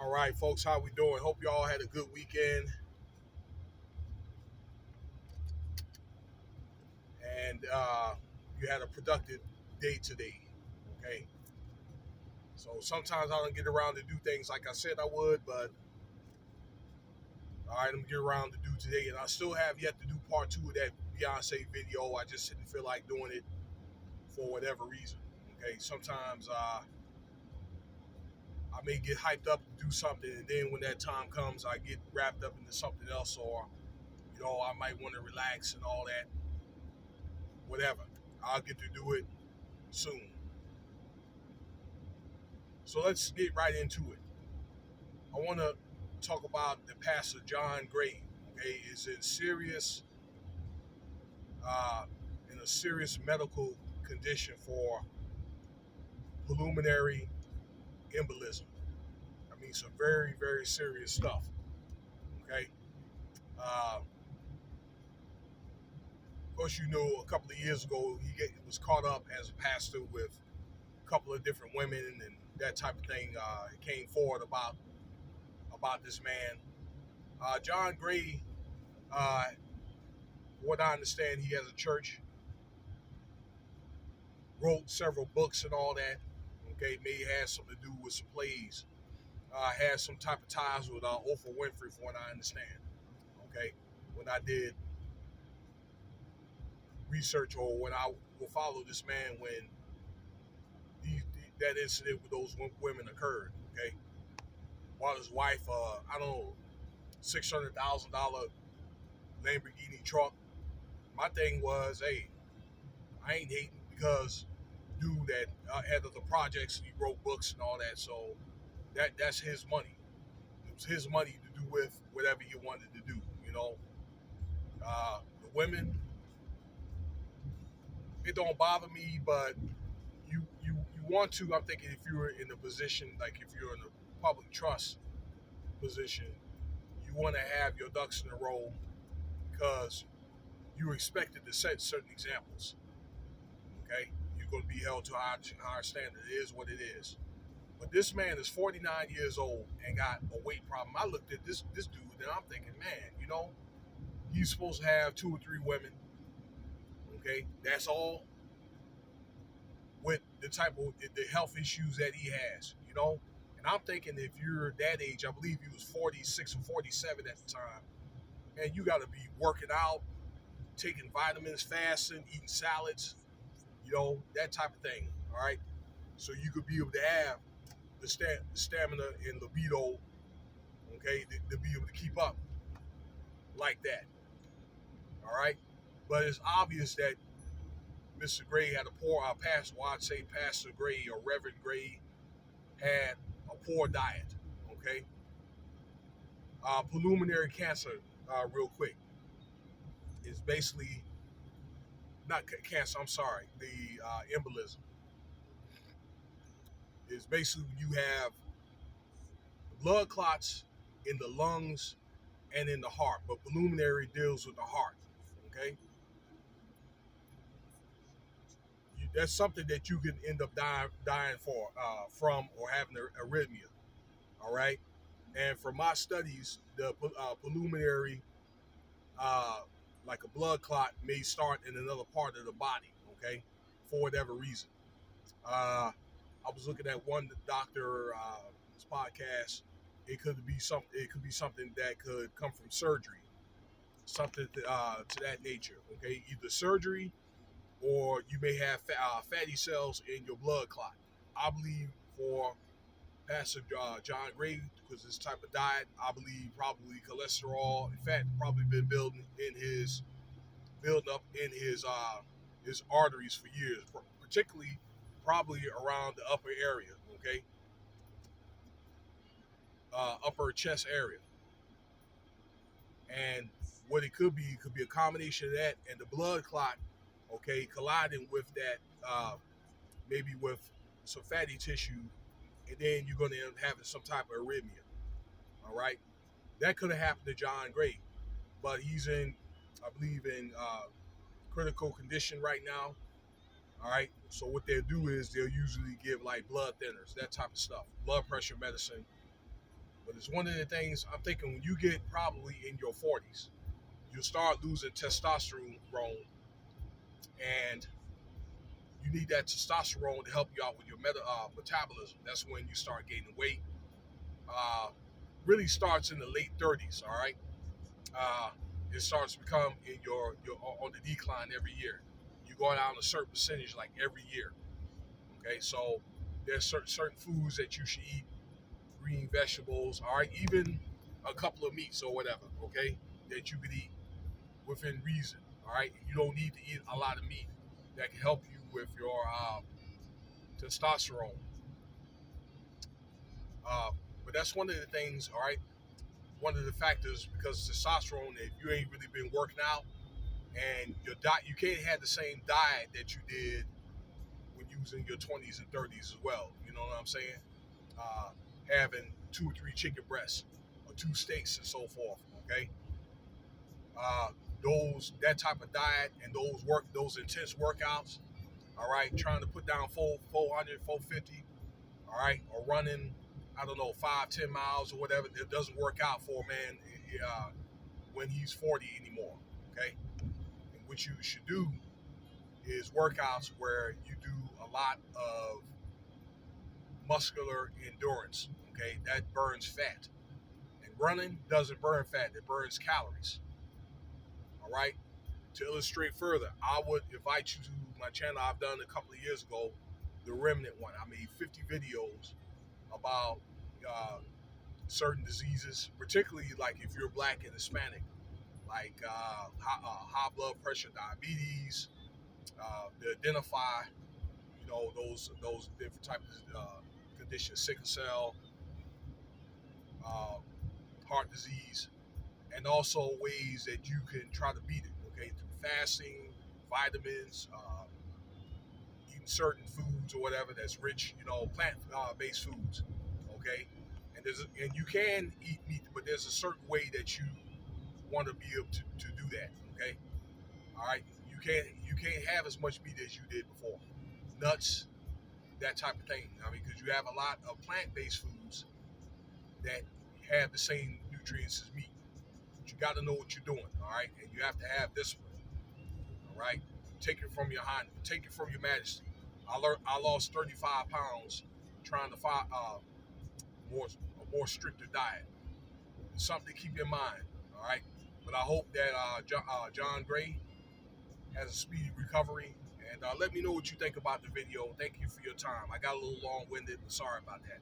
All right, folks, how we doing? Hope you all had a good weekend and you had a productive day today. Okay, so sometimes I don't get around to do things like I said I would, but all right, I'm gonna get around to do today, and I still have yet to do part two of that Beyonce video. I just didn't feel like doing it for whatever reason. Okay, sometimes I may get hyped up to do something, and then when that time comes, I get wrapped up into something else, or I might want to relax and all that. Whatever, I'll get to do it soon. So let's get right into it. I want to talk about the pastor John Gray. Okay, is uh, in a serious medical condition for pulmonary embolism. I mean, some very very serious stuff. Okay, of course, a couple of years ago was caught up as a pastor with a couple of different women and that type of thing. It came forward about this man, John Gray. Uh, what I understand, he has a church, wrote several books and all that. Okay, may have something to do with some plays. Had some type of ties with Oprah Winfrey, from what I understand. Okay, when I did research or when I will follow this man when that incident with those women occurred. Okay, while his wife, I don't know, $600,000 Lamborghini truck. My thing was, hey, I ain't hating because dude that had other projects, he wrote books and all that, so that's his money. It was his money to do with whatever he wanted to do. The women, it don't bother me, but you want to. I'm thinking if you're in a position like if you're in a public trust position, you want to have your ducks in a row because you're expected to set certain examples. Okay, you're going to be held to a higher standard. It is what it is. But this man is 49 years old and got a weight problem. I looked at this dude and I'm thinking, man, he's supposed to have two or three women. Okay, that's all. With the type of the health issues that he has. And I'm thinking if you're that age, I believe he was 46 or 47 at the time, and you got to be working out, taking vitamins, fasting, eating salads, that type of thing. All right, so you could be able to have the stamina and libido, okay, to be able to keep up like that. All right, but it's obvious that Mr. Gray had a poor pastor. Well, I'd say Pastor Gray or Reverend Gray had a poor diet. Okay, pulmonary cancer, real quick, is basically not cancer. I'm sorry, the embolism is basically when you have blood clots in the lungs and in the heart, but pulmonary deals with the heart. Okay, that's something that you can end up dying from or having an arrhythmia. All right, and from my studies, the pulmonary, uh, like a blood clot, may start in another part of the body. Okay, for whatever reason. I was looking at one doctor podcast. It could be something that could come from surgery, something to that nature. Okay, either surgery or you may have fatty cells in your blood clot. I believe for Pastor John Gray, because this type of diet, I believe probably cholesterol, in fact, probably been building up in his arteries for years, particularly probably around the upper area, okay, upper chest area, and what it could be a combination of that and the blood clot, okay, colliding with that, maybe with some fatty tissue, and then you're going to end up having some type of arrhythmia. All right, that could have happened to John Gray, but he's I believe, in critical condition right now. All right, so what they'll do is they'll usually give like blood thinners, that type of stuff, blood pressure medicine, But it's one of the things I'm thinking when you get probably in your 40s, you'll start losing testosterone, and you need that testosterone to help you out with your metabolism. That's when you start gaining weight. Uh, really starts in the late 30s. All right, uh, it starts to become in your on the decline every year. You go down a certain percentage like every year. Okay, so there's certain foods that you should eat, green vegetables. All right, even a couple of meats or whatever. Okay, that you could eat within reason. All right, you don't need to eat a lot of meat. That can help you with your testosterone. Uh, but that's one of the things. All right, one of the factors because testosterone. If you ain't really been working out and your diet, you can't have the same diet that you did when you was in your 20s and 30s as well. You know what I'm saying? Uh, Having 2 or 3 chicken breasts or 2 steaks and so forth. Okay, uh, those that type of diet and those intense workouts. All right, trying to put down 400, 450. All right, or running, I don't know, 5, 10 miles or whatever. It doesn't work out for a man when he's 40 anymore. Okay, and what you should do is workouts where you do a lot of muscular endurance. Okay, that burns fat. And running doesn't burn fat; it burns calories. All right. To illustrate further, I would invite you to my channel I've done a couple of years ago, the Remnant one. I made 50 videos about certain diseases, particularly like if you're black and Hispanic, like high blood pressure, diabetes, to identify, those different types of conditions, sickle cell, uh, heart disease, and also ways that you can try to beat it. Okay, through fasting, vitamins, eating certain foods or whatever that's rich, plant-based foods. Okay, and you can eat meat, but there's a certain way that you want to be able to do that. Okay, all right. You can't have as much meat as you did before. Nuts, that type of thing. I mean, because you have a lot of plant-based foods that have the same nutrients as meat. But you got to know what you're doing. All right, and you have to have discipline. All right, take it from your highness, take it from your majesty. I lost 35 pounds trying to find a more stricter diet. It's something to keep in mind. All right, but I hope that John Gray has a speedy recovery. And let me know what you think about the video. Thank you for your time. I got a little long-winded, but sorry about that.